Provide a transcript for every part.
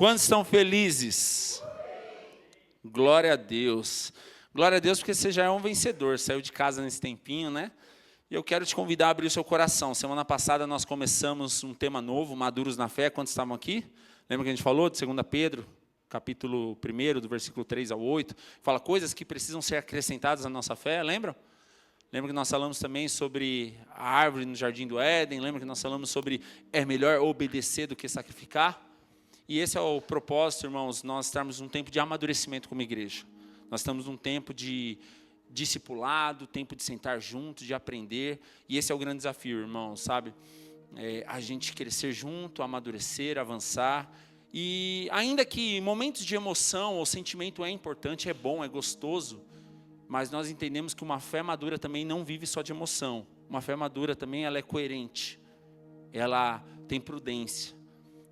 Quantos estão felizes? Glória a Deus. Glória a Deus porque você já é um vencedor, saiu de casa nesse tempinho, né? E eu quero te convidar a abrir o seu coração. Semana passada nós começamos um tema novo, Maduros na Fé. Quantos estavam aqui? Lembra que a gente falou de 2 Pedro, capítulo 1, do versículo 3 ao 8? Fala coisas que precisam ser acrescentadas à nossa fé, lembram? Lembra que nós falamos também sobre a árvore no Jardim do Éden? Lembra que nós falamos sobre é melhor obedecer do que sacrificar? E esse é o propósito, irmãos, nós estamos num tempo de amadurecimento como igreja. Nós estamos num tempo de discipulado, tempo de sentar junto, de aprender. E esse é o grande desafio, irmãos, sabe? A gente crescer junto, amadurecer, avançar. E ainda que momentos de emoção ou sentimento é importante, é bom, é gostoso, mas nós entendemos que uma fé madura também não vive só de emoção. Uma fé madura também ela é coerente, ela tem prudência.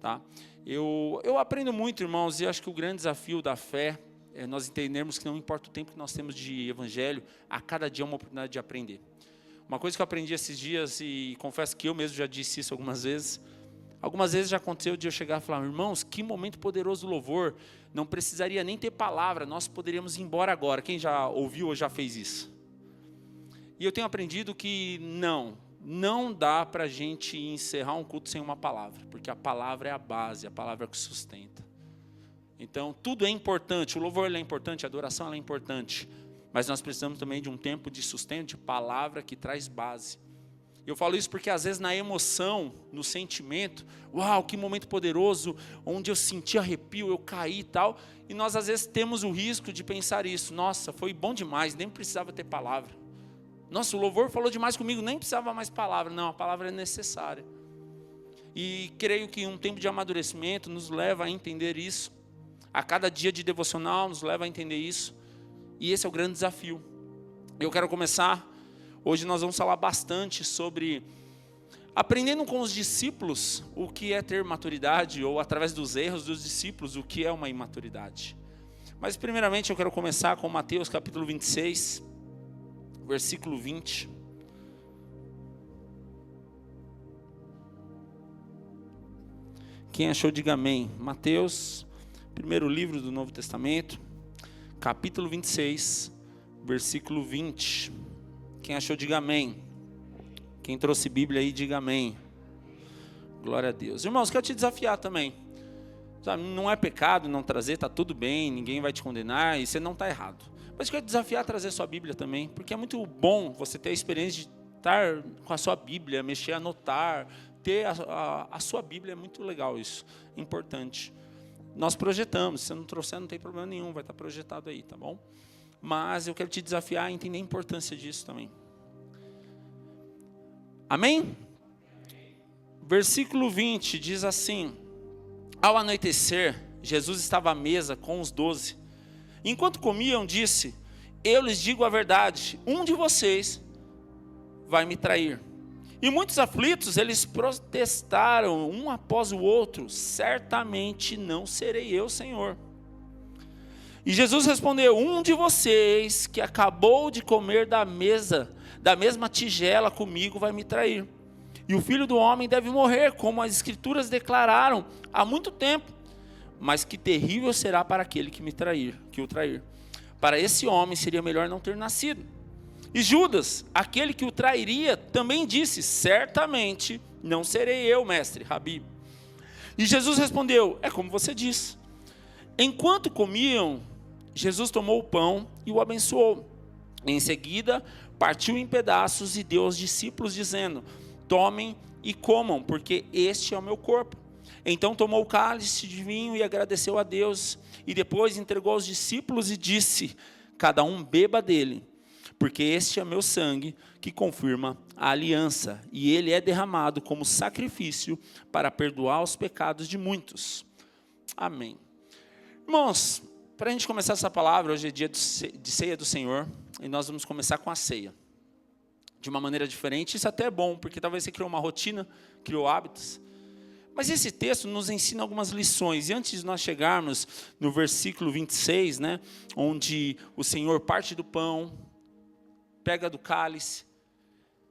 Tá? Eu aprendo muito, irmãos, e acho que o grande desafio da fé é nós entendermos que não importa o tempo que nós temos de evangelho, a cada dia é uma oportunidade de aprender. Uma coisa que eu aprendi esses dias, e confesso que eu mesmo já disse isso algumas vezes já aconteceu de eu chegar e falar, irmãos, que momento poderoso do louvor, não precisaria nem ter palavra, nós poderíamos ir embora agora. Quem já ouviu ou já fez isso? E eu tenho aprendido que não dá para a gente encerrar um culto sem uma palavra, porque a palavra é a base, a palavra é o que sustenta. Então, tudo é importante, o louvor é importante, a adoração é importante, mas nós precisamos também de um tempo de sustento, de palavra que traz base. Eu falo isso porque às vezes na emoção, no sentimento, uau, que momento poderoso, onde eu senti arrepio, eu caí e tal, e nós às vezes temos o risco de pensar isso, nossa, foi bom demais, nem precisava ter palavra. Nossa, o louvor falou demais comigo, nem precisava mais palavra. Não, a palavra é necessária. E creio que um tempo de amadurecimento nos leva a entender isso. A cada dia de devocional nos leva a entender isso. E esse é o grande desafio. Eu quero começar, hoje nós vamos falar bastante sobre aprendendo com os discípulos o que é ter maturidade, ou através dos erros dos discípulos, o que é uma imaturidade. Mas primeiramente eu quero começar com Mateus capítulo 26, versículo 20. Quem achou, diga amém. Mateus, primeiro livro do Novo Testamento, capítulo 26, versículo 20. Quem achou, diga amém. Quem trouxe Bíblia aí, diga amém. Glória a Deus. Irmãos, quero te desafiar também. Sabe, não é pecado não trazer, está tudo bem, ninguém vai te condenar e você não está errado. Mas eu quero desafiar a trazer sua Bíblia também, porque é muito bom você ter a experiência de estar com a sua Bíblia, mexer, anotar, ter a sua Bíblia, é muito legal isso, importante. Nós projetamos, se você não trouxer não tem problema nenhum, vai estar projetado aí, tá bom? Mas eu quero te desafiar a entender a importância disso também. Amém? Versículo 20 diz assim, ao anoitecer, Jesus estava à mesa com os 12. Enquanto comiam, disse, eu lhes digo a verdade, um de vocês vai me trair. E muitos aflitos, eles protestaram um após o outro, certamente não serei eu, Senhor. E Jesus respondeu, um de vocês que acabou de comer da mesma tigela comigo vai me trair. E o Filho do Homem deve morrer, como as Escrituras declararam há muito tempo. Mas que terrível será para aquele que o trair. Para esse homem seria melhor não ter nascido. E Judas, aquele que o trairia, também disse, certamente não serei eu, mestre, Rabi. E Jesus respondeu, é como você disse. Enquanto comiam, Jesus tomou o pão e o abençoou. Em seguida, partiu em pedaços e deu aos discípulos, dizendo, tomem e comam, porque este é o meu corpo. Então tomou o cálice de vinho e agradeceu a Deus, e depois entregou aos discípulos e disse, cada um beba dele, porque este é meu sangue que confirma a aliança, e ele é derramado como sacrifício para perdoar os pecados de muitos. Amém. Irmãos, para a gente começar essa palavra, hoje é dia de ceia do Senhor, e nós vamos começar com a ceia. De uma maneira diferente, isso até é bom, porque talvez você criou uma rotina, criou hábitos. Mas esse texto nos ensina algumas lições. E antes de nós chegarmos no versículo 26, né, onde o Senhor parte do pão, pega do cálice,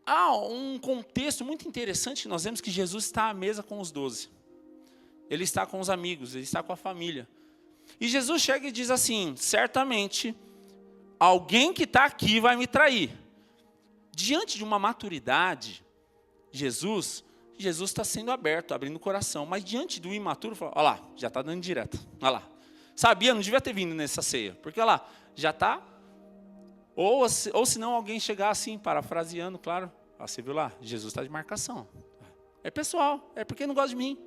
há um contexto muito interessante que nós vemos que Jesus está à mesa com os 12. Ele está com os amigos, ele está com a família. E Jesus chega e diz assim, certamente, alguém que está aqui vai me trair. Diante de uma maturidade, Jesus está sendo aberto, abrindo o coração. Mas diante do imaturo, fala, olha lá, já está dando direto. Olha lá. Sabia, não devia ter vindo nessa ceia. Porque olha lá, já está. Ou se não alguém chegar assim, parafraseando, claro. Ó, você viu lá, Jesus está de marcação. É pessoal, é porque não gosta de mim.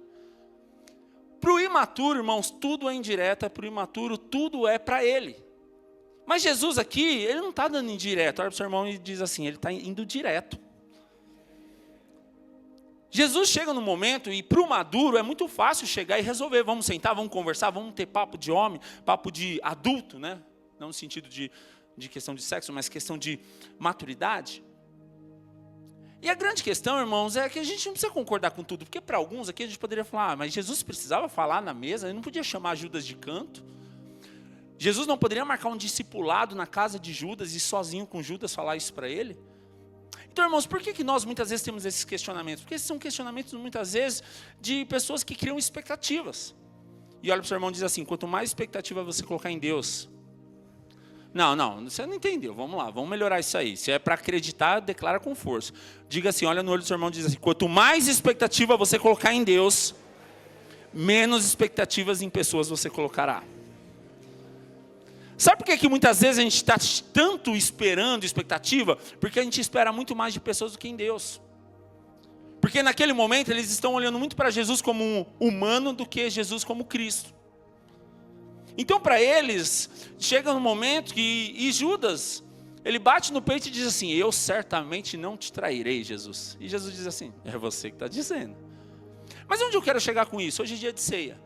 Para o imaturo, irmãos, tudo é indireta. Para o imaturo, tudo é para ele. Mas Jesus aqui, ele não está dando indireto. Olha para o seu irmão e diz assim, ele está indo direto. Jesus chega no momento, e para o maduro é muito fácil chegar e resolver. Vamos sentar, vamos conversar, vamos ter papo de homem, papo de adulto, né? Não no sentido de questão de sexo, mas questão de maturidade. E a grande questão, irmãos, é que a gente não precisa concordar com tudo. Porque para alguns aqui a gente poderia falar, mas Jesus precisava falar na mesa, ele não podia chamar Judas de canto. Jesus não poderia marcar um discipulado na casa de Judas e sozinho com Judas falar isso para ele? Então, irmãos, por que nós muitas vezes temos esses questionamentos? Porque esses são questionamentos, muitas vezes, de pessoas que criam expectativas. E olha para o seu irmão e diz assim, quanto mais expectativa você colocar em Deus... Não, você não entendeu, vamos lá, vamos melhorar isso aí. Se é para acreditar, declara com força. Diga assim, olha no olho do seu irmão e diz assim, quanto mais expectativa você colocar em Deus, menos expectativas em pessoas você colocará. Sabe por que muitas vezes a gente está tanto esperando expectativa? Porque a gente espera muito mais de pessoas do que em Deus. Porque naquele momento eles estão olhando muito para Jesus como um humano do que Jesus como Cristo. Então para eles, chega um momento que, e Judas, ele bate no peito e diz assim, eu certamente não te trairei, Jesus. E Jesus diz assim, é você que está dizendo. Mas onde eu quero chegar com isso? Hoje é dia de ceia.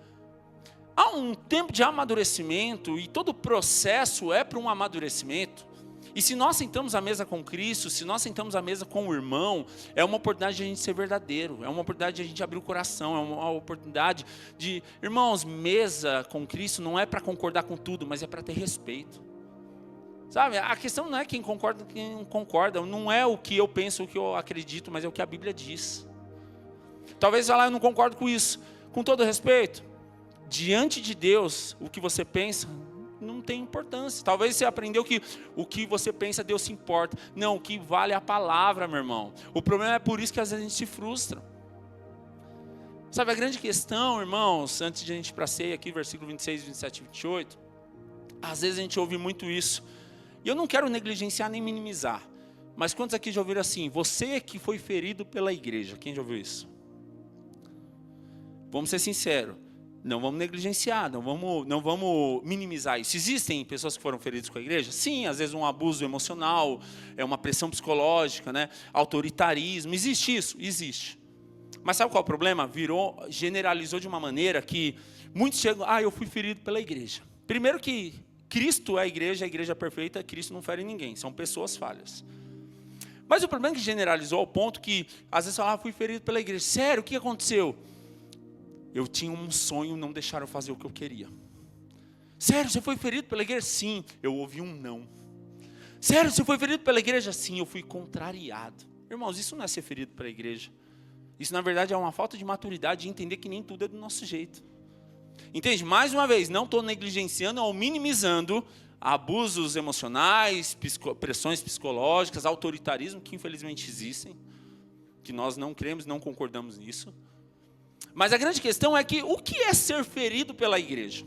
Há um tempo de amadurecimento e todo o processo é para um amadurecimento. E se nós sentamos à mesa com Cristo, se nós sentamos à mesa com o irmão, é uma oportunidade de a gente ser verdadeiro, é uma oportunidade de a gente abrir o coração, é uma oportunidade de... Irmãos, mesa com Cristo não é para concordar com tudo, mas é para ter respeito. Sabe, a questão não é quem concorda, quem não concorda, não é o que eu penso, o que eu acredito, mas é o que a Bíblia diz. Talvez você fale, eu não concordo com isso. Com todo respeito, diante de Deus, o que você pensa não tem importância. Talvez você aprendeu que o que você pensa, Deus se importa. Não, o que vale é a palavra, meu irmão. O problema é por isso que às vezes a gente se frustra. Sabe, a grande questão, irmãos, antes de a gente ir para a ceia aqui, versículo 26, 27 e 28, às vezes a gente ouve muito isso. E eu não quero negligenciar nem minimizar. Mas quantos aqui já ouviram assim, você que foi ferido pela igreja? Quem já ouviu isso? Vamos ser sinceros. Não vamos negligenciar, não vamos minimizar isso. Existem pessoas que foram feridas com a igreja? Sim, às vezes um abuso emocional, é uma pressão psicológica, né? Autoritarismo, existe isso? Existe. Mas sabe qual é o problema? Generalizou de uma maneira que muitos chegam, eu fui ferido pela igreja. Primeiro que Cristo é a igreja perfeita, Cristo não fere ninguém, são pessoas falhas. Mas o problema é que generalizou ao ponto que, às vezes, fui ferido pela igreja. Sério, o que aconteceu? Eu tinha um sonho, não deixaram eu fazer o que eu queria. Sério, você foi ferido pela igreja? Sim, eu ouvi um não. Sério, você foi ferido pela igreja? Sim, eu fui contrariado. Irmãos, isso não é ser ferido pela igreja. Isso, na verdade, é uma falta de maturidade de entender que nem tudo é do nosso jeito. Entende? Mais uma vez, não estou negligenciando ou minimizando abusos emocionais, pressões psicológicas, autoritarismo, que infelizmente existem, que nós não cremos, não concordamos nisso. Mas a grande questão é que o que é ser ferido pela igreja?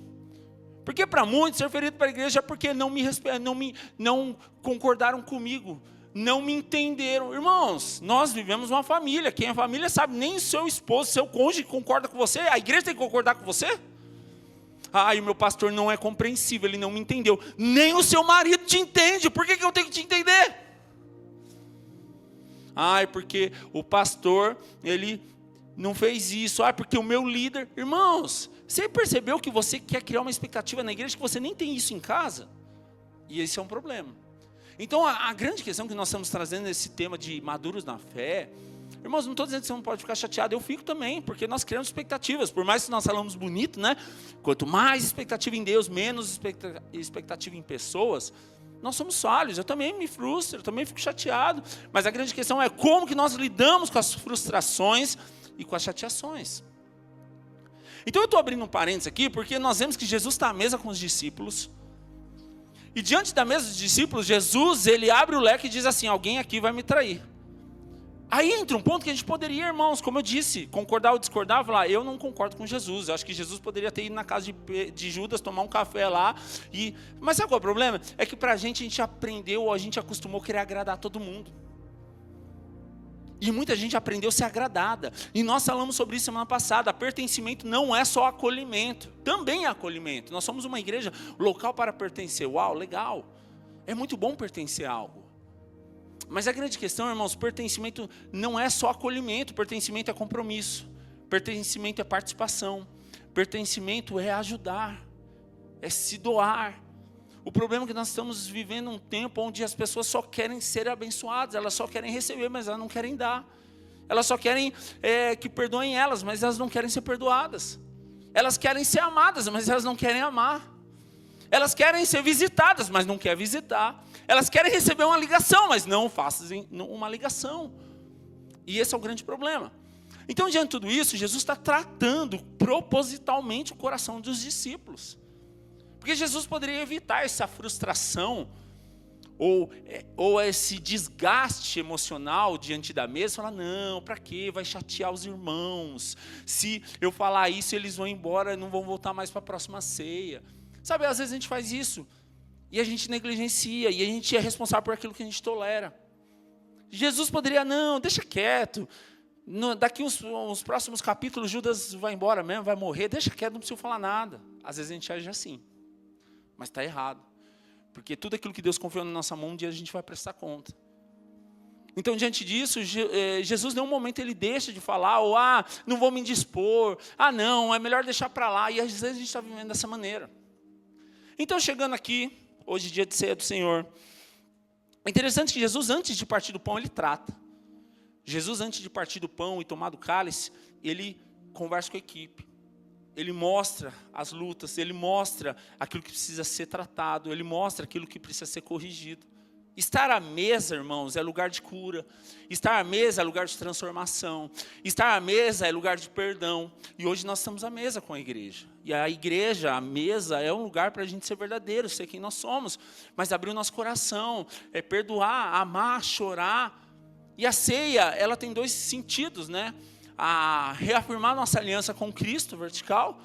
Porque para muitos ser ferido pela igreja é porque não concordaram comigo, não me entenderam. Irmãos, nós vivemos uma família, quem é família sabe, nem o seu esposo, seu cônjuge concorda com você, a igreja tem que concordar com você? O meu pastor não é compreensível, ele não me entendeu. Nem o seu marido te entende, por que eu tenho que te entender? Porque o pastor, ele não fez isso, porque o meu líder... Irmãos, você percebeu que você quer criar uma expectativa na igreja que você nem tem isso em casa? E esse é um problema. Então, a grande questão que nós estamos trazendo nesse tema de maduros na fé... Irmãos, não estou dizendo que você não pode ficar chateado, eu fico também, porque nós criamos expectativas, por mais que nós falamos bonito, né? Quanto mais expectativa em Deus, menos expectativa em pessoas, nós somos falhos, eu também me frustro, eu também fico chateado, mas a grande questão é como que nós lidamos com as frustrações e com as chateações. Então eu estou abrindo um parênteses aqui, porque nós vemos que Jesus está à mesa com os discípulos. E diante da mesa dos discípulos, Jesus, ele abre o leque e diz assim, alguém aqui vai me trair. Aí entra um ponto que a gente poderia, irmãos, como eu disse, concordar ou discordar, falar, eu não concordo com Jesus. Eu acho que Jesus poderia ter ido na casa de Judas, tomar um café lá. Mas sabe qual é o problema? É que pra gente, a gente aprendeu, a gente acostumou a querer agradar todo mundo. E muita gente aprendeu a ser agradada. E nós falamos sobre isso semana passada. Pertencimento não é só acolhimento. Também é acolhimento. Nós somos uma igreja local para pertencer. Uau, legal. É muito bom pertencer a algo. Mas a grande questão, irmãos, pertencimento não é só acolhimento. Pertencimento é compromisso. Pertencimento é participação. Pertencimento é ajudar. É se doar. O problema é que nós estamos vivendo um tempo onde as pessoas só querem ser abençoadas, elas só querem receber, mas elas não querem dar. Elas só querem que perdoem elas, mas elas não querem ser perdoadas. Elas querem ser amadas, mas elas não querem amar. Elas querem ser visitadas, mas não querem visitar. Elas querem receber uma ligação, mas não fazem uma ligação. E esse é o grande problema. Então, diante de tudo isso, Jesus está tratando propositalmente o coração dos discípulos. Porque Jesus poderia evitar essa frustração ou esse desgaste emocional diante da mesa, falar, não, para quê? Vai chatear os irmãos. Se eu falar isso, eles vão embora, não vão voltar mais para a próxima ceia. Sabe, às vezes a gente faz isso e a gente negligencia e a gente é responsável por aquilo que a gente tolera. Jesus poderia, não, deixa quieto. Daqui uns próximos capítulos, Judas vai embora mesmo, vai morrer, deixa quieto, não precisa falar nada. Às vezes a gente age assim. Mas está errado. Porque tudo aquilo que Deus confiou na nossa mão, um dia a gente vai prestar conta. Então, diante disso, Jesus, em nenhum momento, ele deixa de falar, ou, não vou me indispor, não, é melhor deixar para lá. E às vezes a gente está vivendo dessa maneira. Então, chegando aqui, hoje, dia de ceia do Senhor, é interessante que Jesus, antes de partir do pão, ele trata. Jesus, antes de partir do pão e tomar do cálice, ele conversa com a equipe. Ele mostra as lutas, ele mostra aquilo que precisa ser tratado, ele mostra aquilo que precisa ser corrigido. Estar à mesa, irmãos, é lugar de cura. Estar à mesa é lugar de transformação. Estar à mesa é lugar de perdão. E hoje nós estamos à mesa com a igreja. E a igreja, a mesa, é um lugar para a gente ser verdadeiro, ser quem nós somos. Mas abrir o nosso coração, perdoar, amar, chorar. E a ceia, ela tem dois sentidos, né? A reafirmar nossa aliança com Cristo, vertical,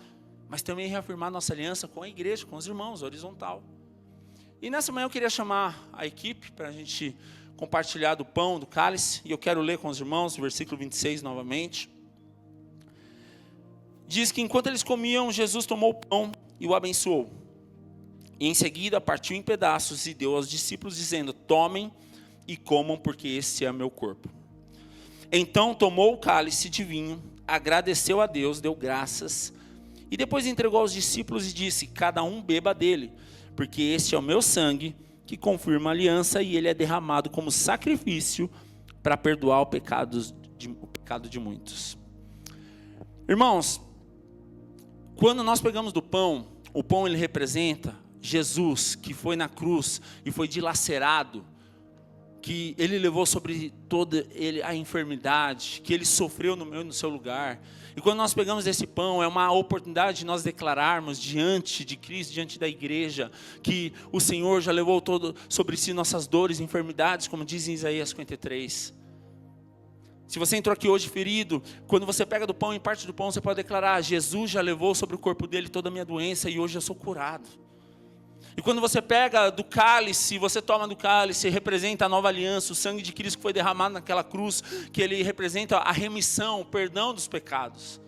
mas também reafirmar nossa aliança com a igreja, com os irmãos, horizontal. E nessa manhã eu queria chamar a equipe para a gente compartilhar do pão, do cálice, e eu quero ler com os irmãos, versículo 26 novamente. Diz que enquanto eles comiam, Jesus tomou o pão e o abençoou. E em seguida partiu em pedaços e deu aos discípulos, dizendo, tomem e comam, porque esse é meu corpo. Então tomou o cálice de vinho, agradeceu a Deus, deu graças, e depois entregou aos discípulos e disse, cada um beba dele, porque este é o meu sangue, que confirma a aliança, e ele é derramado como sacrifício para perdoar o pecado de muitos. Irmãos, quando nós pegamos do pão, o pão ele representa Jesus, que foi na cruz e foi dilacerado, que ele levou sobre toda a enfermidade, que ele sofreu no meu e no seu lugar. E quando nós pegamos esse pão, é uma oportunidade de nós declararmos diante de Cristo, diante da igreja, que o Senhor já levou todo sobre si nossas dores e enfermidades, como diz em Isaías 53. Se você entrou aqui hoje ferido, quando você pega do pão e parte do pão, você pode declarar, Jesus já levou sobre o corpo dele toda a minha doença e hoje eu sou curado. E quando você pega do cálice, você toma do cálice, representa a nova aliança, o sangue de Cristo que foi derramado naquela cruz, que ele representa a remissão, o perdão dos pecados.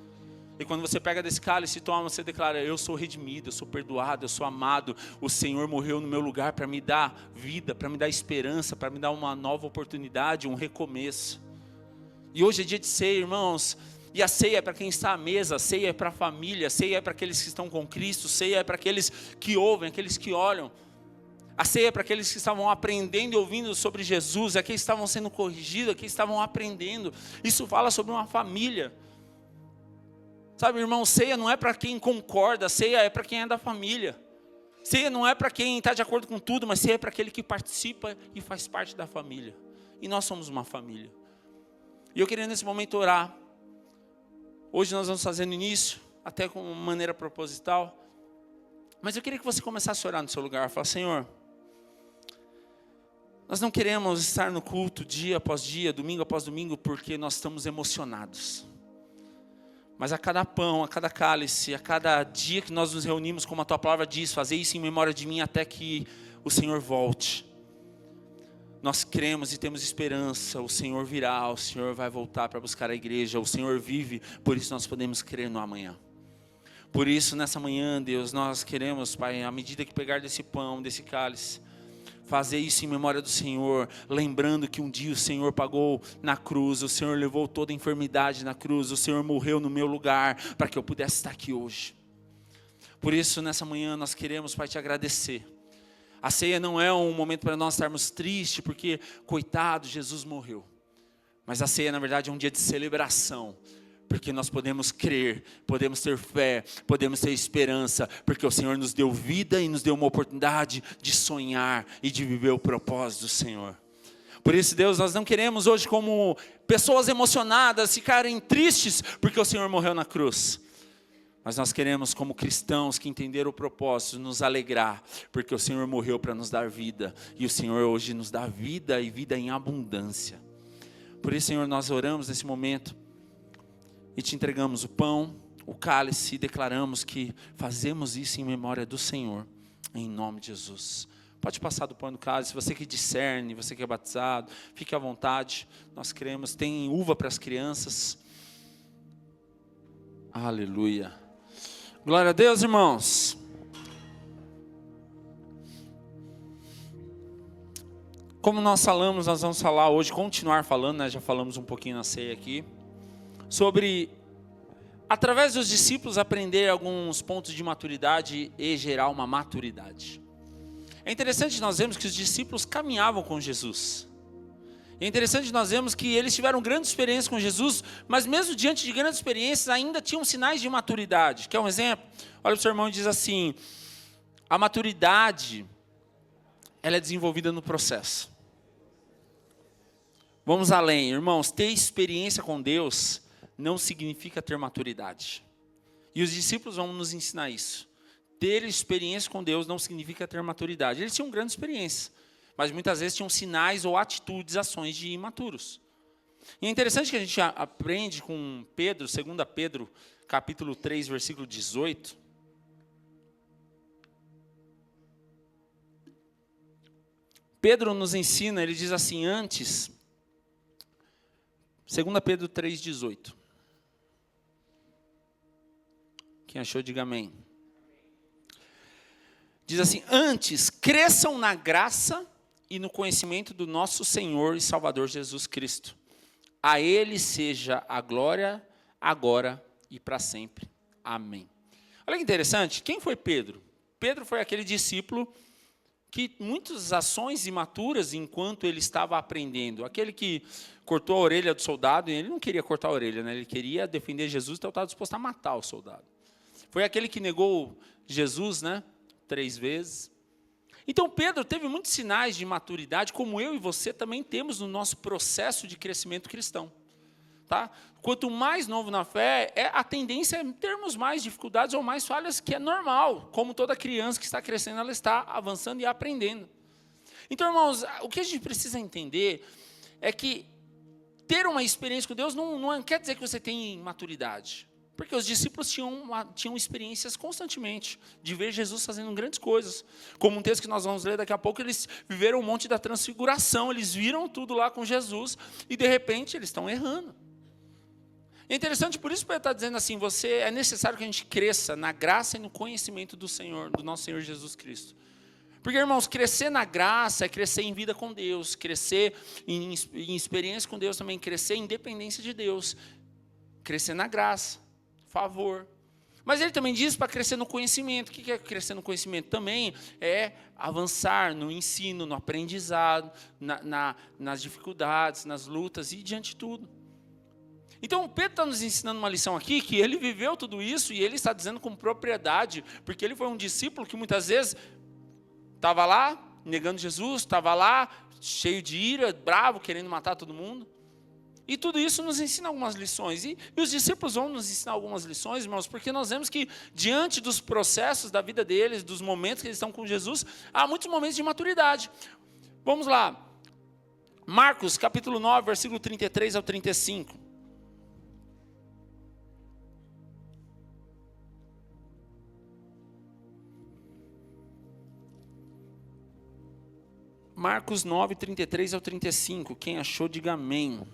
E quando você pega desse cálice e toma, você declara, eu sou redimido, eu sou perdoado, eu sou amado, o Senhor morreu no meu lugar para me dar vida, para me dar esperança, para me dar uma nova oportunidade, um recomeço. E hoje é dia de ceia, irmãos. E a ceia é para quem está à mesa, a ceia é para a família, a ceia é para aqueles que estão com Cristo, a ceia é para aqueles que ouvem, aqueles que olham. A ceia é para aqueles que estavam aprendendo e ouvindo sobre Jesus, aqueles que estavam sendo corrigidos, aqueles que estavam aprendendo. Isso fala sobre uma família. Sabe, irmão, ceia não é para quem concorda, ceia é para quem é da família. Ceia não é para quem está de acordo com tudo, mas ceia é para aquele que participa e faz parte da família. E nós somos uma família. E eu queria nesse momento orar. Hoje nós vamos fazer no início até com maneira proposital. Mas eu queria que você começasse a orar no seu lugar. Falar: Senhor, nós não queremos estar no culto dia após dia, domingo após domingo, porque nós estamos emocionados. Mas a cada pão, a cada cálice, a cada dia que nós nos reunimos, como a Tua palavra diz, fazer isso em memória de mim até que o Senhor volte. Nós cremos e temos esperança, o Senhor virá, o Senhor vai voltar para buscar a igreja, o Senhor vive, por isso nós podemos crer no amanhã. Por isso, nessa manhã, Deus, nós queremos, Pai, à medida que pegar desse pão, desse cálice, fazer isso em memória do Senhor, lembrando que um dia o Senhor pagou na cruz, o Senhor levou toda a enfermidade na cruz, o Senhor morreu no meu lugar, para que eu pudesse estar aqui hoje. Por isso, nessa manhã, nós queremos, Pai, te agradecer. A ceia não é um momento para nós estarmos tristes, porque, coitado, Jesus morreu. Mas a ceia, na verdade, é um dia de celebração, porque nós podemos crer, podemos ter fé, podemos ter esperança, porque o Senhor nos deu vida e nos deu uma oportunidade de sonhar e de viver o propósito do Senhor. Por isso, Deus, nós não queremos hoje, como pessoas emocionadas, ficarem tristes, porque o Senhor morreu na cruz. Mas nós queremos, como cristãos que entenderam o propósito, nos alegrar, porque o Senhor morreu para nos dar vida, e o Senhor hoje nos dá vida e vida em abundância. Por isso, Senhor, nós oramos nesse momento e te entregamos o pão, o cálice, e declaramos que fazemos isso em memória do Senhor, em nome de Jesus. Pode passar do pão e do cálice, você que discerne, você que é batizado, fique à vontade, nós cremos. Tem uva para as crianças. Aleluia. Glória a Deus, irmãos. Como nós falamos, nós vamos falar hoje, continuar falando, né? Já falamos um pouquinho na ceia aqui, sobre, através dos discípulos, aprender alguns pontos de maturidade e gerar uma maturidade. É interessante nós vemos que os discípulos caminhavam com Jesus. É interessante nós vemos que eles tiveram grande experiência com Jesus, mas mesmo diante de grandes experiências, ainda tinham sinais de maturidade. Quer um exemplo? Olha para o seu irmão e diz assim: a maturidade, ela é desenvolvida no processo. Vamos além, irmãos, ter experiência com Deus não significa ter maturidade. E os discípulos vão nos ensinar isso. Ter experiência com Deus não significa ter maturidade. Eles tinham grande experiência, mas muitas vezes tinham sinais ou atitudes, ações de imaturos. E é interessante que a gente aprende com Pedro, 2 Pedro, capítulo 3, versículo 18. Pedro nos ensina, ele diz assim, antes, 2 Pedro 3, 18. Quem achou, diga amém. Diz assim: antes, cresçam na graça e no conhecimento do nosso Senhor e Salvador Jesus Cristo. A Ele seja a glória, agora e para sempre. Amém. Olha que interessante, quem foi Pedro? Pedro foi aquele discípulo que muitas ações imaturas enquanto ele estava aprendendo. Aquele que cortou a orelha do soldado, e ele não queria cortar a orelha, né? Ele queria defender Jesus, então estava disposto a matar o soldado. Foi aquele que negou Jesus, né? 3 vezes. Então Pedro teve muitos sinais de maturidade, como eu e você também temos no nosso processo de crescimento cristão. Tá? Quanto mais novo na fé, a tendência é termos mais dificuldades ou mais falhas, que é normal. Como toda criança que está crescendo, ela está avançando e aprendendo. Então, irmãos, o que a gente precisa entender é que ter uma experiência com Deus não quer dizer que você tem maturidade. Porque os discípulos tinham experiências constantemente de ver Jesus fazendo grandes coisas. Como um texto que nós vamos ler daqui a pouco, eles viveram o monte da transfiguração, eles viram tudo lá com Jesus e, de repente, eles estão errando. É interessante, por isso que ele está dizendo assim, é necessário que a gente cresça na graça e no conhecimento do Senhor, do nosso Senhor Jesus Cristo. Porque, irmãos, crescer na graça é crescer em vida com Deus, crescer em experiência com Deus também, crescer em independência de Deus, crescer na graça, favor. Mas ele também diz para crescer no conhecimento. O que é crescer no conhecimento? Também é avançar no ensino, no aprendizado, nas dificuldades, nas lutas e diante de tudo. Então, Pedro está nos ensinando uma lição aqui, que ele viveu tudo isso e ele está dizendo com propriedade, porque ele foi um discípulo que muitas vezes estava lá negando Jesus, estava lá cheio de ira, bravo, querendo matar todo mundo. E tudo isso nos ensina algumas lições. E os discípulos vão nos ensinar algumas lições, irmãos, porque nós vemos que diante dos processos da vida deles, dos momentos que eles estão com Jesus, há muitos momentos de maturidade. Vamos lá. Marcos, capítulo 9, versículo 33 ao 35. Marcos 9, 33 ao 35. Quem achou, diga amém.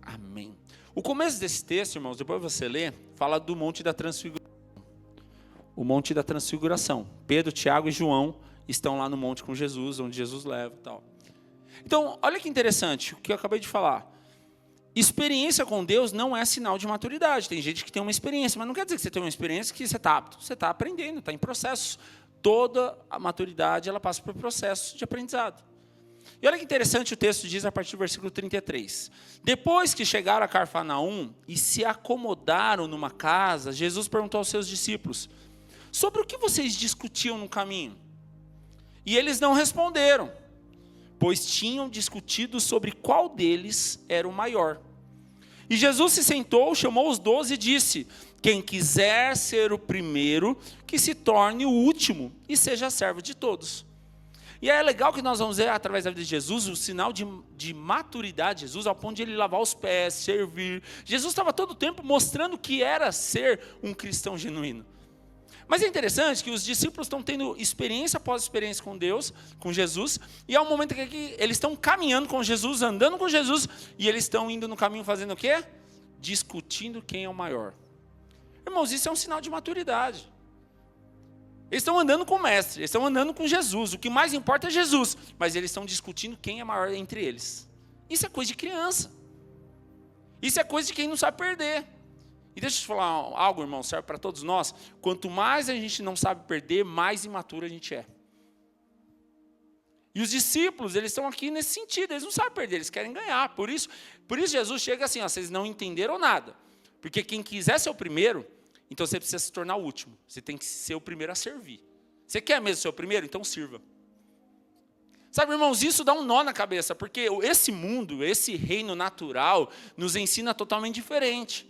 Amém. O começo desse texto, irmãos, depois você lê, fala do Monte da Transfiguração. O Monte da Transfiguração. Pedro, Tiago e João estão lá no monte com Jesus, onde Jesus leva e tal. Então, olha que interessante o que eu acabei de falar. Experiência com Deus não é sinal de maturidade. Tem gente que tem uma experiência, mas não quer dizer que você tem uma experiência que você está apto. Você está aprendendo, está em processo. Toda a maturidade, ela passa por processo de aprendizado. E olha que interessante o texto diz a partir do versículo 33. Depois que chegaram a Cafarnaum e se acomodaram numa casa, Jesus perguntou aos seus discípulos: sobre o que vocês discutiam no caminho? E eles não responderam, pois tinham discutido sobre qual deles era o maior. E Jesus se sentou, chamou os 12 e disse: quem quiser ser o primeiro, que se torne o último e seja servo de todos. E é legal que nós vamos ver, através da vida de Jesus, o sinal de maturidade de Jesus, ao ponto de ele lavar os pés, servir. Jesus estava todo o tempo mostrando que era ser um cristão genuíno. Mas é interessante que os discípulos estão tendo experiência após experiência com Deus, com Jesus, e há um momento que eles estão caminhando com Jesus, andando com Jesus, e eles estão indo no caminho fazendo o quê? Discutindo quem é o maior. Irmãos, isso é um sinal de maturidade. Eles estão andando com o mestre, eles estão andando com Jesus, o que mais importa é Jesus, mas eles estão discutindo quem é maior entre eles. Isso é coisa de criança. Isso é coisa de quem não sabe perder. E deixa eu te falar algo, irmão, serve para todos nós. Quanto mais a gente não sabe perder, mais imaturo a gente é. E os discípulos, eles estão aqui nesse sentido, eles não sabem perder, eles querem ganhar. Por isso Jesus chega assim, ó, vocês não entenderam nada. Porque quem quiser ser o primeiro, então você precisa se tornar o último. Você tem que ser o primeiro a servir. Você quer mesmo ser o primeiro? Então sirva. Sabe, irmãos, isso dá um nó na cabeça, porque esse mundo, esse reino natural, nos ensina totalmente diferente.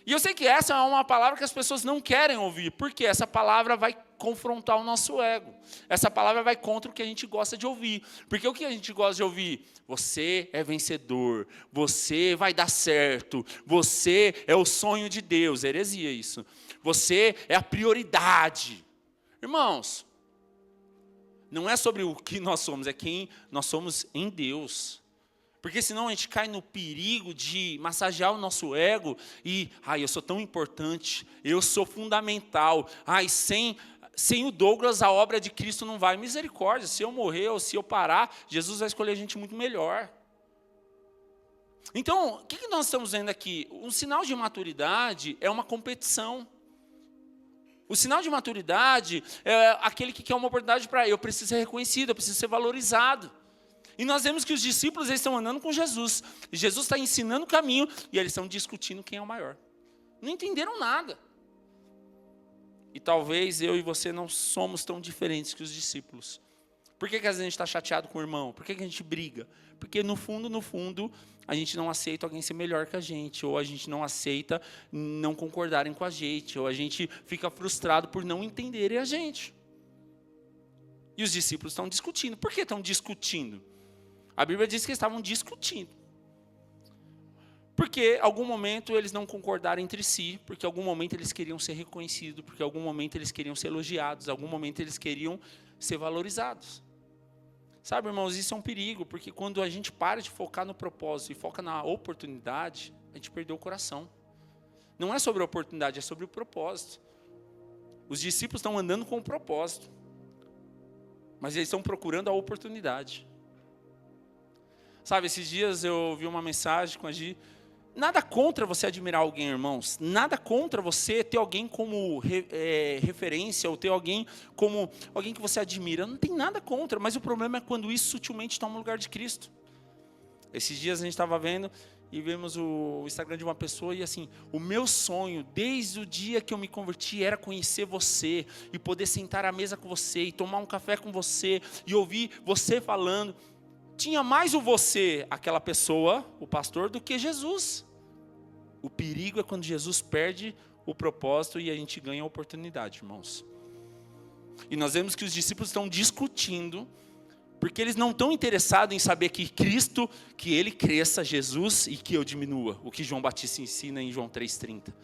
E eu sei que essa é uma palavra que as pessoas não querem ouvir, porque essa palavra vai confrontar o nosso ego. Essa palavra vai contra o que a gente gosta de ouvir. Porque o que a gente gosta de ouvir? Você é vencedor, você vai dar certo, você é o sonho de Deus. Heresia isso. Você é a prioridade. Irmãos, não é sobre o que nós somos, é quem nós somos em Deus. Porque senão a gente cai no perigo de massagear o nosso ego e, eu sou tão importante, eu sou fundamental, sem o Douglas a obra de Cristo não vai. Misericórdia, se eu morrer ou se eu parar, Jesus vai escolher gente muito melhor. Então, o que nós estamos vendo aqui? Um sinal de maturidade é uma competição. O sinal de maturidade é aquele que quer uma oportunidade para eu preciso ser reconhecido, eu preciso ser valorizado. E nós vemos que os discípulos eles estão andando com Jesus. E Jesus está ensinando o caminho e eles estão discutindo quem é o maior. Não entenderam nada. E talvez eu e você não somos tão diferentes que os discípulos. Por que às vezes a gente está chateado com o irmão? Por que a gente briga? Porque no fundo, a gente não aceita alguém ser melhor que a gente. Ou a gente não aceita não concordarem com a gente. Ou a gente fica frustrado por não entenderem a gente. E os discípulos estão discutindo. Por que estão discutindo? A Bíblia diz que eles estavam discutindo. Porque em algum momento eles não concordaram entre si, porque em algum momento eles queriam ser reconhecidos, porque em algum momento eles queriam ser elogiados, em algum momento eles queriam ser valorizados. Sabe, irmãos, isso é um perigo, porque quando a gente para de focar no propósito e foca na oportunidade, a gente perdeu o coração. Não é sobre a oportunidade, é sobre o propósito. Os discípulos estão andando com o propósito, mas eles estão procurando a oportunidade. Sabe, esses dias eu ouvi uma mensagem com a Gi. Nada contra você admirar alguém, irmãos. Nada contra você ter alguém como referência, ou ter alguém como alguém que você admira. Não tem nada contra, mas o problema é quando isso sutilmente toma o lugar de Cristo. Esses dias a gente estava vendo, e vemos o Instagram de uma pessoa e assim, o meu sonho, desde o dia que eu me converti, era conhecer você, e poder sentar à mesa com você, e tomar um café com você, e ouvir você falando. Tinha mais o você, aquela pessoa, o pastor, do que Jesus. O perigo é quando Jesus perde o propósito e a gente ganha a oportunidade, irmãos. E nós vemos que os discípulos estão discutindo, porque eles não estão interessados em saber que Cristo, que Ele cresça, Jesus, e que eu diminua, o que João Batista ensina em João 3,30.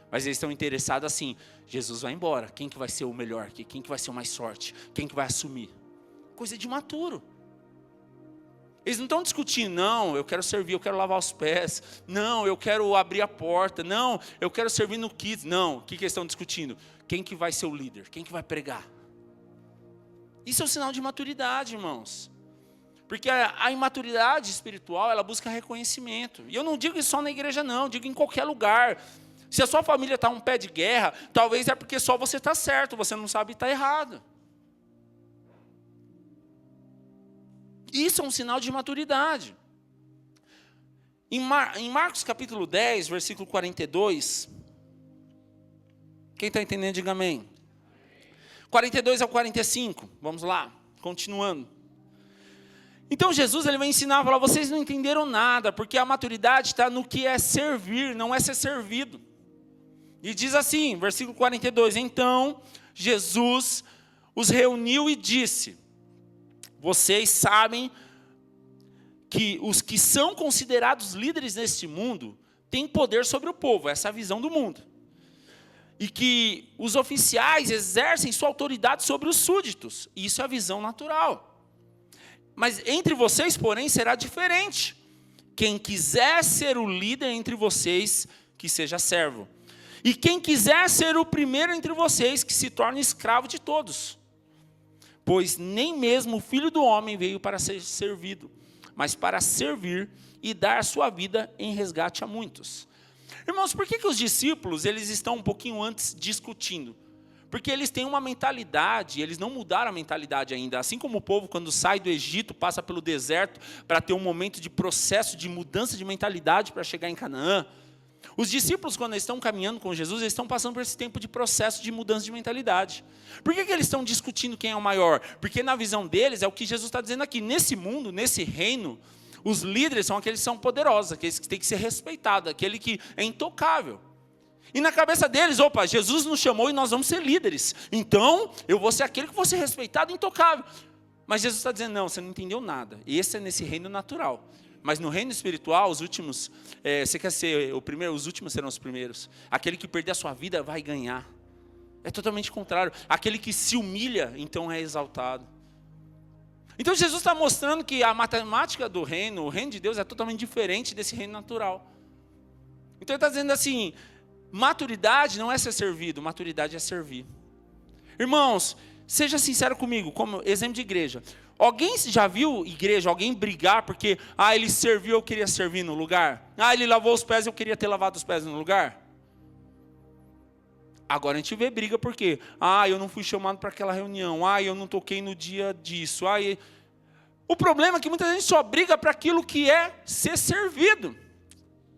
Mas eles estão interessados assim, Jesus vai embora, quem que vai ser o melhor, quem que vai ser o mais forte, quem que vai assumir? Coisa de imaturo. Eles não estão discutindo, não, eu quero servir, eu quero lavar os pés, não, eu quero abrir a porta, não, eu quero servir no kids, não. O que eles estão discutindo? Quem que vai ser o líder, quem que vai pregar? Isso é um sinal de maturidade, irmãos. Porque a imaturidade espiritual, ela busca reconhecimento. E eu não digo isso só na igreja, não, eu digo em qualquer lugar. Se a sua família está um pé de guerra, talvez é porque só você está certo, você não sabe estar errado. Isso é um sinal de maturidade. Em Marcos capítulo 10, versículo 42, quem está entendendo, diga amém. 42 ao 45, vamos lá, continuando. Então Jesus ele vai ensinar, falar, vocês não entenderam nada, porque a maturidade está no que é servir, não é ser servido. E diz assim, versículo 42, então Jesus os reuniu e disse, vocês sabem que os que são considerados líderes neste mundo têm poder sobre o povo, essa é a visão do mundo. E que os oficiais exercem sua autoridade sobre os súditos, isso é a visão natural. Mas entre vocês, porém, será diferente. Quem quiser ser o líder entre vocês, que seja servo. E quem quiser ser o primeiro entre vocês, que se torne escravo de todos. Pois nem mesmo o Filho do Homem veio para ser servido, mas para servir e dar a sua vida em resgate a muitos. Irmãos, por que os discípulos eles estão um pouquinho antes discutindo? Porque eles têm uma mentalidade, eles não mudaram a mentalidade ainda. Assim como o povo, quando sai do Egito, passa pelo deserto para ter um momento de processo de mudança de mentalidade para chegar em Canaã. Os discípulos, quando eles estão caminhando com Jesus, eles estão passando por esse tempo de processo de mudança de mentalidade. Por que eles estão discutindo quem é o maior? Porque na visão deles, é o que Jesus está dizendo aqui, nesse mundo, nesse reino, os líderes são aqueles que são poderosos, aqueles que têm que ser respeitados, aquele que é intocável. E na cabeça deles, opa, Jesus nos chamou e nós vamos ser líderes. Então, eu vou ser aquele que vou ser respeitado e intocável. Mas Jesus está dizendo, não, você não entendeu nada. Esse é nesse reino natural. Mas no reino espiritual, os últimos, você quer ser o primeiro, os últimos serão os primeiros. Aquele que perder a sua vida vai ganhar. É totalmente contrário. Aquele que se humilha, então é exaltado. Então Jesus está mostrando que a matemática do reino, o reino de Deus é totalmente diferente desse reino natural. Então ele está dizendo assim, maturidade não é ser servido, maturidade é servir. Irmãos, seja sincero comigo, como exemplo de igreja. Alguém já viu igreja, alguém brigar porque, ele serviu, eu queria servir no lugar? Ele lavou os pés, eu queria ter lavado os pés no lugar? Agora a gente vê briga porque, eu não fui chamado para aquela reunião, eu não toquei no dia disso. O problema é que muita gente só briga para aquilo que é ser servido,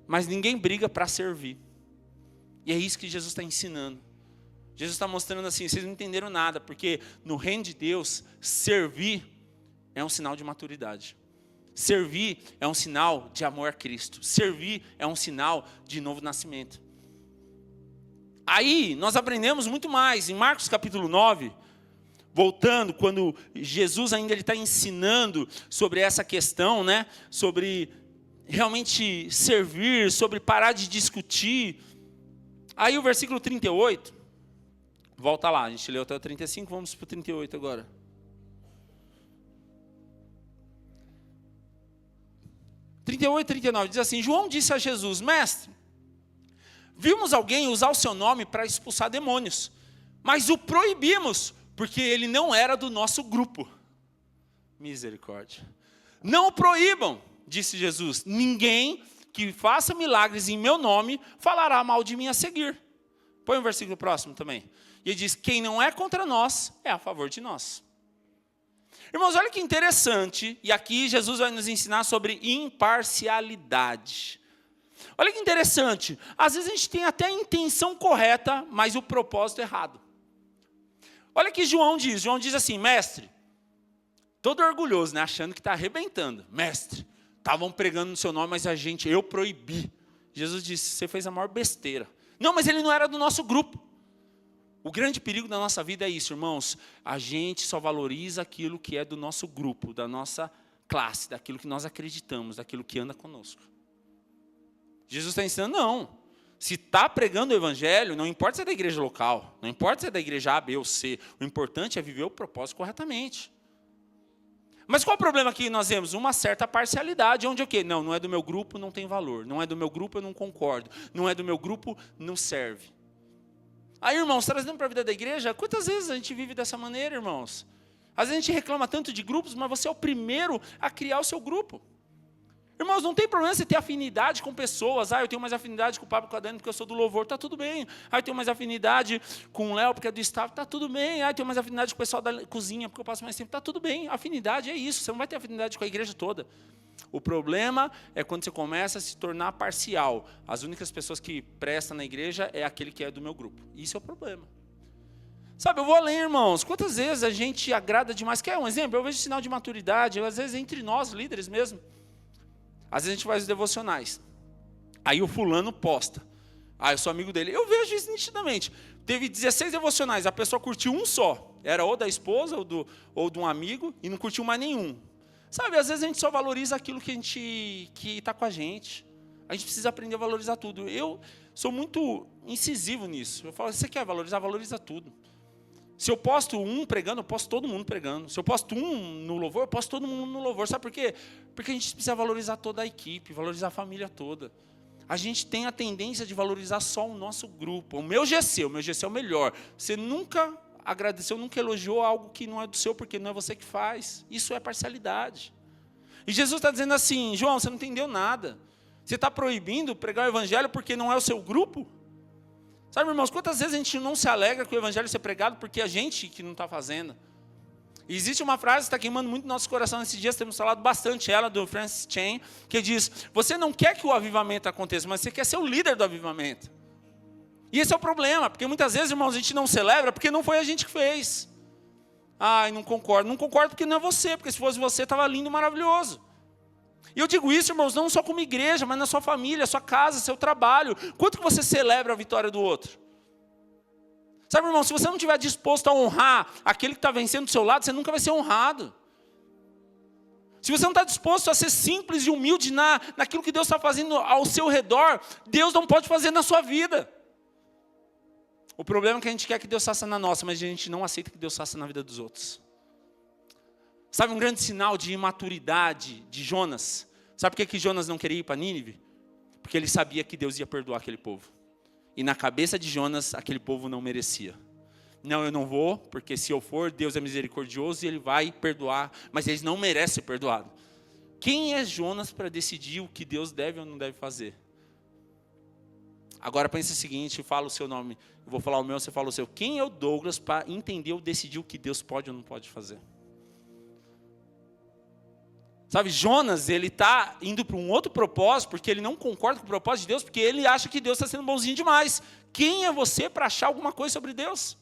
mas ninguém briga para servir. E é isso que Jesus está ensinando. Jesus está mostrando assim, vocês não entenderam nada, porque no reino de Deus, servir é um sinal de maturidade. Servir é um sinal de amor a Cristo. Servir é um sinal de novo nascimento. Aí, nós aprendemos muito mais. Em Marcos capítulo 9, voltando, quando Jesus ainda está ensinando sobre essa questão, né? Sobre realmente servir, sobre parar de discutir. Aí o versículo 38, volta lá, a gente leu até o 35, vamos para o 38 agora. 38 e 39, diz assim, João disse a Jesus, mestre, vimos alguém usar o seu nome para expulsar demônios, mas o proibimos, porque ele não era do nosso grupo. Misericórdia. Não o proíbam, disse Jesus, ninguém que faça milagres em meu nome falará mal de mim a seguir. Põe o versículo próximo também. E ele diz, quem não é contra nós, é a favor de nós. Irmãos, olha que interessante, e aqui Jesus vai nos ensinar sobre imparcialidade. Olha que interessante, às vezes a gente tem até a intenção correta, mas o propósito errado. Olha que João diz assim, mestre, todo orgulhoso, né, achando que está arrebentando. Mestre, estavam pregando no seu nome, mas eu proibi. Jesus disse, você fez a maior besteira. Não, mas ele não era do nosso grupo. O grande perigo da nossa vida é isso, irmãos. A gente só valoriza aquilo que é do nosso grupo, da nossa classe, daquilo que nós acreditamos, daquilo que anda conosco. Jesus está ensinando, não. Se está pregando o evangelho, não importa se é da igreja local, não importa se é da igreja A, B ou C, o importante é viver o propósito corretamente. Mas qual é o problema que nós vemos? Uma certa parcialidade, onde o quê? Não é do meu grupo, não tem valor. Não é do meu grupo, eu não concordo. Não é do meu grupo, não serve. Aí, irmãos, trazendo para a vida da igreja, quantas vezes a gente vive dessa maneira, irmãos? Às vezes a gente reclama tanto de grupos, mas você é o primeiro a criar o seu grupo. Irmãos, não tem problema você ter afinidade com pessoas. Eu tenho mais afinidade com o Pablo Cadano porque eu sou do louvor, está tudo bem. Eu tenho mais afinidade com o Léo porque é do staff, está tudo bem. Eu tenho mais afinidade com o pessoal da cozinha porque eu passo mais tempo, está tudo bem. Afinidade é isso, você não vai ter afinidade com a igreja toda. O problema é quando você começa a se tornar parcial. As únicas pessoas que prestam na igreja é aquele que é do meu grupo. Isso é o problema. Sabe, eu vou além, irmãos. Quantas vezes a gente agrada demais? Quer um exemplo? Eu vejo sinal de maturidade, às vezes entre nós, líderes mesmo. Às vezes a gente faz os devocionais. Aí o fulano posta. Eu sou amigo dele. Eu vejo isso nitidamente. Teve 16 devocionais, a pessoa curtiu um só. Era ou da esposa ou de um amigo e não curtiu mais nenhum. Sabe, às vezes a gente só valoriza aquilo que está com a gente. A gente precisa aprender a valorizar tudo. Eu sou muito incisivo nisso. Eu falo, você quer valorizar? Valoriza tudo. Se eu posto um pregando, eu posto todo mundo pregando. Se eu posto um no louvor, eu posto todo mundo no louvor. Sabe por quê? Porque a gente precisa valorizar toda a equipe, valorizar a família toda. A gente tem a tendência de valorizar só o nosso grupo. O meu GC é o melhor. Você nunca agradeceu, nunca elogiou algo que não é do seu, porque não é você que faz. Isso é parcialidade. E Jesus está dizendo assim, João, você não entendeu nada. Você está proibindo pregar o evangelho porque não é o seu grupo? Sabe, irmãos, quantas vezes a gente não se alegra com o evangelho ser pregado porque a gente que não está fazendo? E existe uma frase que está queimando muito no nosso coração nesses dias, temos falado bastante ela, do Francis Chan, que diz, você não quer que o avivamento aconteça, mas você quer ser o líder do avivamento. E esse é o problema, porque muitas vezes, irmãos, a gente não celebra porque não foi a gente que fez. Não concordo. Não concordo porque não é você, porque se fosse você, estava lindo e maravilhoso. E eu digo isso, irmãos, não só como igreja, mas na sua família, sua casa, seu trabalho. Quanto que você celebra a vitória do outro? Sabe, irmão, se você não estiver disposto a honrar aquele que está vencendo do seu lado, você nunca vai ser honrado. Se você não está disposto a ser simples e humilde naquilo que Deus está fazendo ao seu redor, Deus não pode fazer na sua vida. O problema é que a gente quer que Deus faça na nossa, mas a gente não aceita que Deus faça na vida dos outros. Sabe um grande sinal de imaturidade de Jonas? Sabe por que Jonas não queria ir para Nínive? Porque ele sabia que Deus ia perdoar aquele povo. E na cabeça de Jonas, aquele povo não merecia. Não, eu não vou, porque se eu for, Deus é misericordioso e Ele vai perdoar, mas eles não merecem ser perdoados. Quem é Jonas para decidir o que Deus deve ou não deve fazer? Agora pense o seguinte, fala o seu nome, eu vou falar o meu, você fala o seu. Quem é o Douglas para entender ou decidir o que Deus pode ou não pode fazer? Sabe, Jonas, ele está indo para um outro propósito, porque ele não concorda com o propósito de Deus, porque ele acha que Deus está sendo bonzinho demais. Quem é você para achar alguma coisa sobre Deus?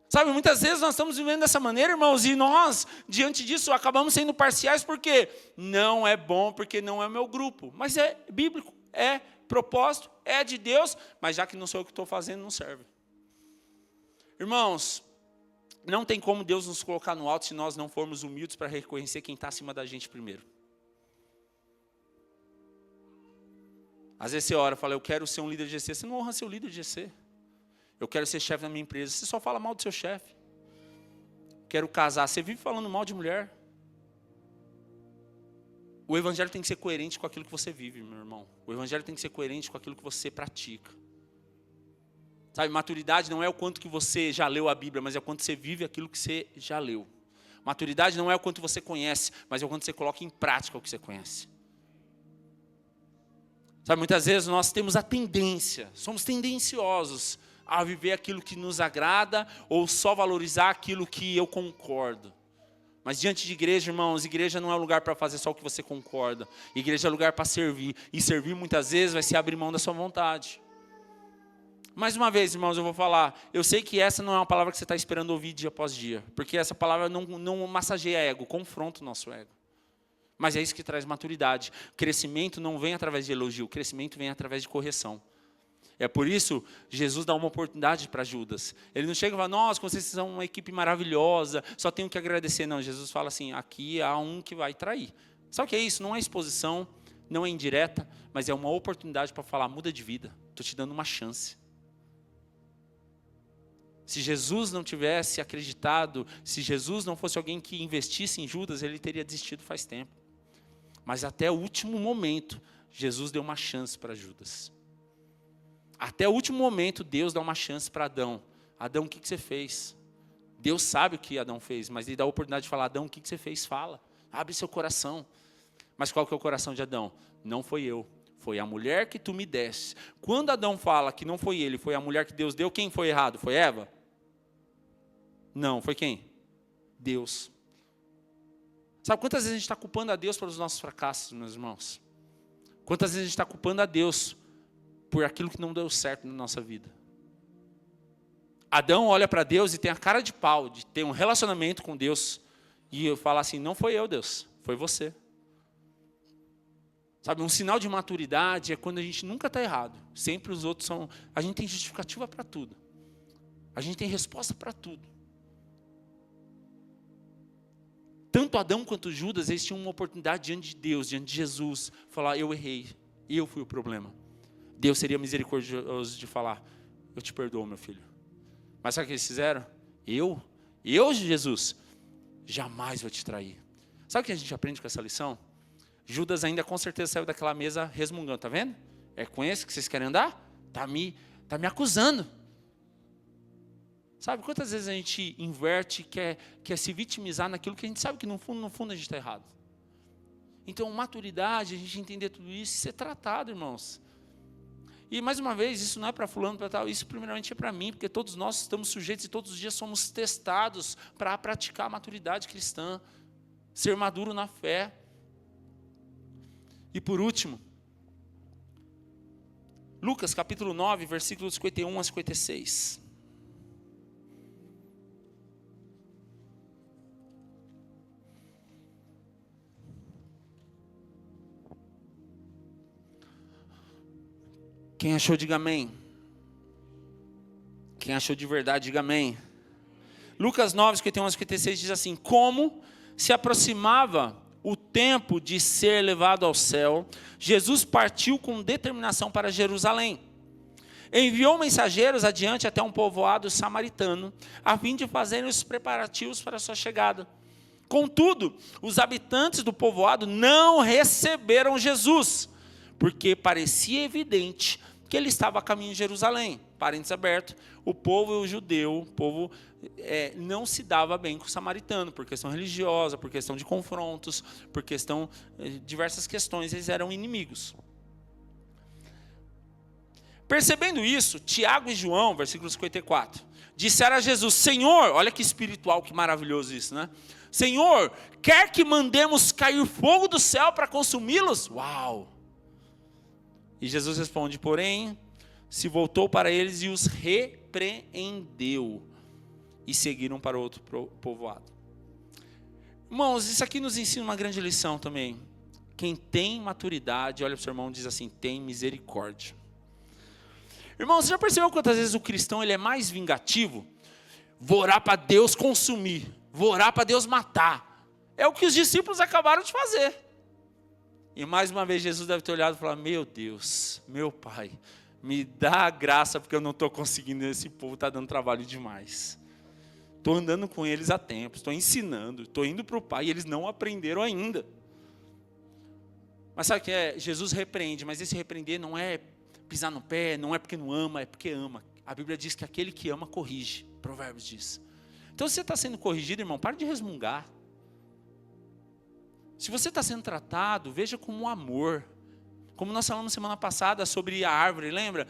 Sabe, muitas vezes nós estamos vivendo dessa maneira, irmãos, e nós, diante disso, acabamos sendo parciais, porque não é bom, porque não é meu grupo. Mas é bíblico, é propósito, é de Deus, mas já que não sou eu que estou fazendo, não serve. Irmãos, não tem como Deus nos colocar no alto se nós não formos humildes para reconhecer quem está acima da gente primeiro. Às vezes você ora e fala, eu quero ser um líder de GC. Você não honra ser o líder de GC. Eu quero ser chefe da minha empresa. Você só fala mal do seu chefe. Quero casar. Você vive falando mal de mulher. O evangelho tem que ser coerente com aquilo que você vive, meu irmão. O evangelho tem que ser coerente com aquilo que você pratica. Sabe, maturidade não é o quanto que você já leu a Bíblia, mas é o quanto você vive aquilo que você já leu. Maturidade não é o quanto você conhece, mas é o quanto você coloca em prática o que você conhece. Sabe, muitas vezes nós temos a tendência, somos tendenciosos a viver aquilo que nos agrada ou só valorizar aquilo que eu concordo. Mas diante de igreja, irmãos, igreja não é um lugar para fazer só o que você concorda. Igreja é lugar para servir. E servir muitas vezes vai ser abrir mão da sua vontade. Mais uma vez, irmãos, eu vou falar. Eu sei que essa não é uma palavra que você está esperando ouvir dia após dia. Porque essa palavra não massageia ego, confronta o nosso ego. Mas é isso que traz maturidade. Crescimento não vem através de elogio, crescimento vem através de correção. É por isso Jesus dá uma oportunidade para Judas. Ele não chega e fala, nossa, vocês são uma equipe maravilhosa, só tenho que agradecer. Não, Jesus fala assim, aqui há um que vai trair. Sabe o que é isso? Não é exposição, não é indireta, mas é uma oportunidade para falar, muda de vida, estou te dando uma chance. Se Jesus não tivesse acreditado, se Jesus não fosse alguém que investisse em Judas, ele teria desistido faz tempo. Mas até o último momento, Jesus deu uma chance para Judas. Até o último momento, Deus dá uma chance para Adão. Adão, o que você fez? Deus sabe o que Adão fez, mas ele dá a oportunidade de falar, Adão, o que você fez? Fala, abre seu coração. Mas qual que é o coração de Adão? Não foi eu, foi a mulher que tu me deste. Quando Adão fala que não foi ele, foi a mulher que Deus deu, quem foi errado? Foi Eva? Não, foi quem? Deus. Sabe quantas vezes a gente está culpando a Deus pelos nossos fracassos, meus irmãos? Quantas vezes a gente está culpando a Deus por aquilo que não deu certo na nossa vida? Adão olha para Deus e tem a cara de pau de ter um relacionamento com Deus e fala assim, não foi eu, Deus, foi você. Sabe, um sinal de maturidade é quando a gente nunca está errado. Sempre os outros são... A gente tem justificativa para tudo. A gente tem resposta para tudo. Tanto Adão quanto Judas, eles tinham uma oportunidade diante de Deus, diante de Jesus, falar, eu errei, eu fui o problema. Deus seria misericordioso de falar, eu te perdoo, meu filho. Mas sabe o que eles fizeram? Eu, Jesus, jamais vou te trair. Sabe o que a gente aprende com essa lição? Judas ainda com certeza saiu daquela mesa resmungando, tá vendo? É com esse que vocês querem andar? Tá me acusando. Sabe, quantas vezes a gente inverte, quer se vitimizar naquilo que a gente sabe que no fundo a gente está errado. Então, maturidade, a gente entender tudo isso e ser tratado, irmãos. E, mais uma vez, isso não é para fulano, para tal, isso primeiramente é para mim, porque todos nós estamos sujeitos e todos os dias somos testados para praticar a maturidade cristã, ser maduro na fé. E por último, Lucas capítulo 9, versículos 51 a 56. Quem achou, diga amém. Quem achou de verdade, diga amém. Lucas 9, 51 a 56 diz assim, como se aproximava o tempo de ser levado ao céu, Jesus partiu com determinação para Jerusalém. Enviou mensageiros adiante até um povoado samaritano, a fim de fazerem os preparativos para a sua chegada. Contudo, os habitantes do povoado não receberam Jesus, porque parecia evidente que ele estava a caminho de Jerusalém. Parênteses aberto, o povo judeu, não se dava bem com o samaritano, por questão religiosa, por questão de confrontos, por questão de diversas questões, eles eram inimigos. Percebendo isso, Tiago e João, versículo 54, disseram a Jesus, Senhor, olha que espiritual, que maravilhoso isso, né? Senhor, quer que mandemos cair fogo do céu para consumi-los? Uau! E Jesus responde, porém, se voltou para eles e os repreendeu. E seguiram para outro povoado. Irmãos, isso aqui nos ensina uma grande lição também. Quem tem maturidade, olha para o seu irmão e diz assim, tem misericórdia. Irmãos, você já percebeu quantas vezes o cristão ele é mais vingativo? Vou orar para Deus consumir. Vou orar para Deus matar. É o que os discípulos acabaram de fazer. E mais uma vez Jesus deve ter olhado e falado, meu Deus, meu Pai, me dá a graça porque eu não estou conseguindo, esse povo está dando trabalho demais. Estou andando com eles há tempo, estou ensinando, estou indo para o Pai e eles não aprenderam ainda. Mas sabe o que é? Jesus repreende, mas esse repreender não é pisar no pé, não é porque não ama, é porque ama. A Bíblia diz que aquele que ama corrige, Provérbios diz. Então se você está sendo corrigido, irmão, para de resmungar. Se você está sendo tratado, veja como um amor. Como nós falamos semana passada sobre a árvore, lembra?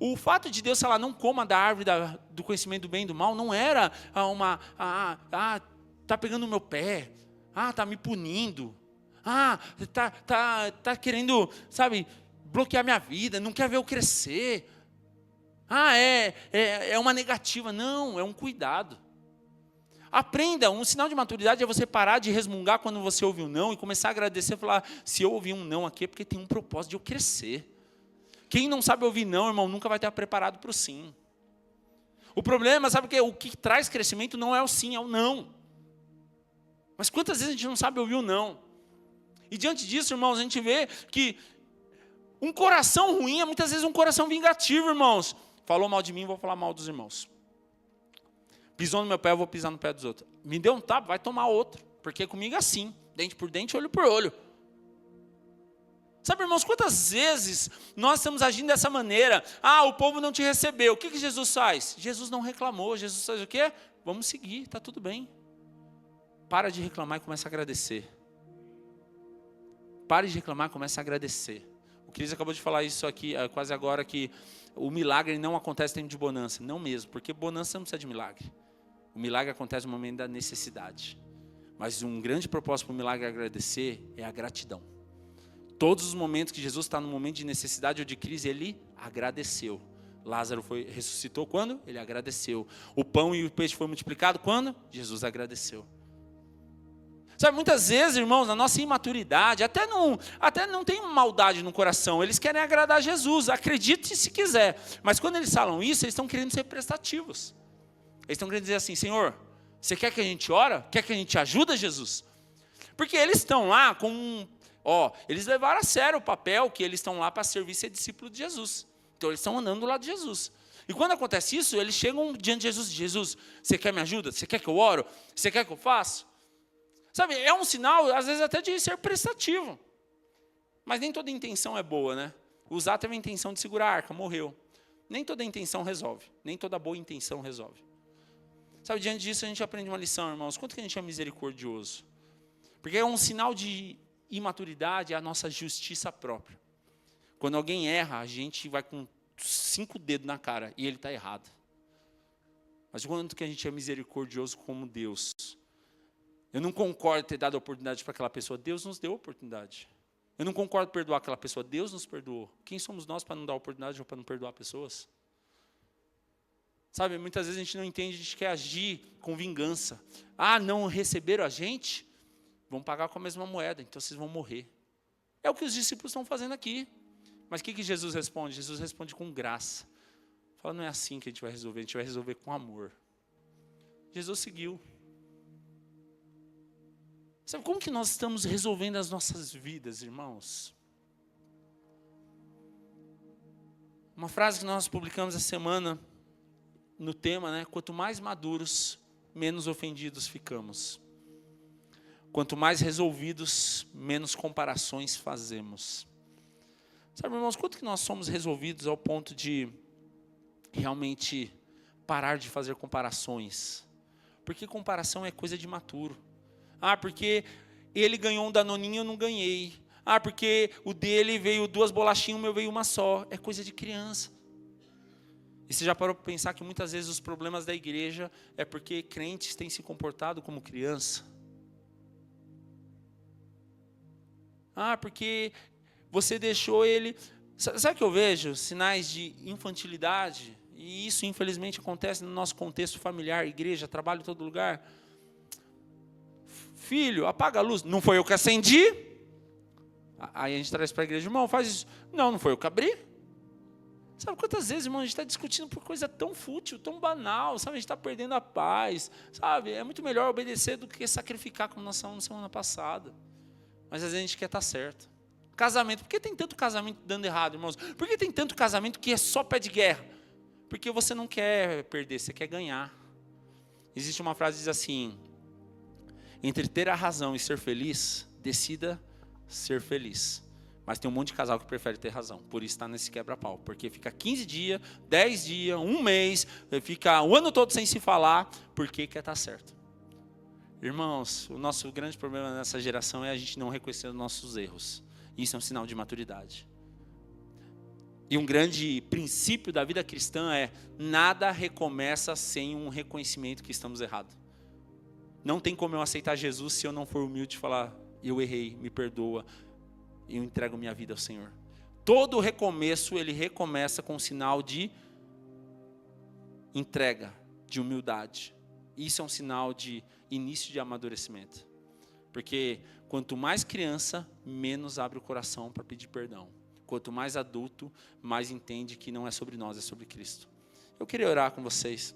O fato de Deus falar, não coma da árvore do conhecimento do bem e do mal, não era está pegando no meu pé, está me punindo, tá querendo, sabe, bloquear minha vida, não quer ver eu crescer. É uma negativa. Não, é um cuidado. Aprenda, um sinal de maturidade é você parar de resmungar quando você ouve um não e começar a agradecer e falar, se eu ouvir um não aqui é porque tem um propósito de eu crescer. Quem não sabe ouvir não, irmão, nunca vai estar preparado para o sim. O problema, sabe o que? O que traz crescimento não é o sim, é o não. Mas quantas vezes a gente não sabe ouvir o não? E diante disso, irmãos, a gente vê que um coração ruim é muitas vezes um coração vingativo, irmãos. Falou mal de mim, vou falar mal dos irmãos. Pisou no meu pé, eu vou pisar no pé dos outros. Me deu um tapa, vai tomar outro. Porque comigo é assim, dente por dente, olho por olho. Sabe, irmãos, quantas vezes nós estamos agindo dessa maneira? O povo não te recebeu. O que Jesus faz? Jesus não reclamou. Jesus faz o quê? Vamos seguir, está tudo bem. Para de reclamar e começa a agradecer. Pare de reclamar e começa a agradecer. O Cris acabou de falar isso aqui, quase agora, que o milagre não acontece no tempo de bonança. Não mesmo, porque bonança não precisa de milagre. O milagre acontece no momento da necessidade. Mas um grande propósito para o milagre agradecer é a gratidão. Todos os momentos que Jesus está no momento de necessidade ou de crise, ele agradeceu. Lázaro ressuscitou quando? Ele agradeceu. O pão e o peixe foi multiplicado quando? Jesus agradeceu. Sabe, muitas vezes, irmãos, na nossa imaturidade, até não tem maldade no coração, eles querem agradar Jesus, acredite se quiser. Mas quando eles falam isso, eles estão querendo ser prestativos. Eles estão querendo dizer assim, Senhor, você quer que a gente ore? Quer que a gente ajude Jesus? Porque eles estão lá eles levaram a sério o papel que eles estão lá para servir e ser discípulo de Jesus. Então eles estão andando do lado de Jesus. E quando acontece isso, eles chegam diante de Jesus. Jesus, você quer me ajuda? Você quer que eu oro? Você quer que eu faça? Sabe, é um sinal, às vezes até de ser prestativo. Mas nem toda intenção é boa, né? O Zá teve a intenção de segurar a arca, morreu. Nem toda intenção resolve. Nem toda boa intenção resolve. Sabe, diante disso a gente aprende uma lição, irmãos. Quanto que a gente é misericordioso? Porque é um sinal de imaturidade, é a nossa justiça própria. Quando alguém erra, a gente vai com 5 dedos na cara e ele está errado. Mas quanto que a gente é misericordioso como Deus? Eu não concordo ter dado a oportunidade para aquela pessoa. Deus nos deu a oportunidade. Eu não concordo perdoar aquela pessoa. Deus nos perdoou. Quem somos nós para não dar oportunidade ou para não perdoar pessoas? Sabe, muitas vezes a gente não entende, a gente quer agir com vingança. Não receberam a gente? Vão pagar com a mesma moeda, então vocês vão morrer. É o que os discípulos estão fazendo aqui. Mas o que Jesus responde? Jesus responde com graça. Fala, não é assim que a gente vai resolver com amor. Jesus seguiu. Sabe como que nós estamos resolvendo as nossas vidas, irmãos? Uma frase que nós publicamos essa semana no tema, né? Quanto mais maduros, menos ofendidos ficamos. Quanto mais resolvidos, menos comparações fazemos. Sabe, irmãos, quanto que nós somos resolvidos ao ponto de realmente parar de fazer comparações? Porque comparação é coisa de imaturo. Porque ele ganhou um danoninho e eu não ganhei. Porque o dele veio 2 bolachinhas, o meu veio uma só. É coisa de criança. E você já parou para pensar que muitas vezes os problemas da igreja é porque crentes têm se comportado como criança? Porque você deixou ele... Sabe o que eu vejo? Sinais de infantilidade. E isso, infelizmente, acontece no nosso contexto familiar, igreja, trabalho em todo lugar. Filho, apaga a luz. Não foi eu que acendi? Aí a gente traz para a igreja, irmão, faz isso. Não foi eu que abri. Sabe quantas vezes, irmão, a gente está discutindo por coisa tão fútil, tão banal, sabe? A gente está perdendo a paz, sabe? É muito melhor obedecer do que sacrificar, como nós falamos na semana passada. Mas às vezes a gente quer estar certo. Casamento, por que tem tanto casamento dando errado, irmãos? Por que tem tanto casamento que é só pé de guerra? Porque você não quer perder, você quer ganhar. Existe uma frase que diz assim: entre ter a razão e ser feliz, decida ser feliz. Mas tem um monte de casal que prefere ter razão, por isso está nesse quebra-pau. Porque fica 15 dias, 10 dias, 1 mês, fica o ano todo sem se falar, porque quer estar certo. Irmãos, o nosso grande problema nessa geração é a gente não reconhecer os nossos erros. Isso é um sinal de maturidade. E um grande princípio da vida cristã é: nada recomeça sem um reconhecimento que estamos errados. Não tem como eu aceitar Jesus se eu não for humilde e falar, eu errei, me perdoa, eu entrego minha vida ao Senhor. Todo recomeço, ele recomeça com um sinal de entrega, de humildade. Isso é um sinal de início de amadurecimento. Porque quanto mais criança, menos abre o coração para pedir perdão. Quanto mais adulto, mais entende que não é sobre nós, é sobre Cristo. Eu queria orar com vocês.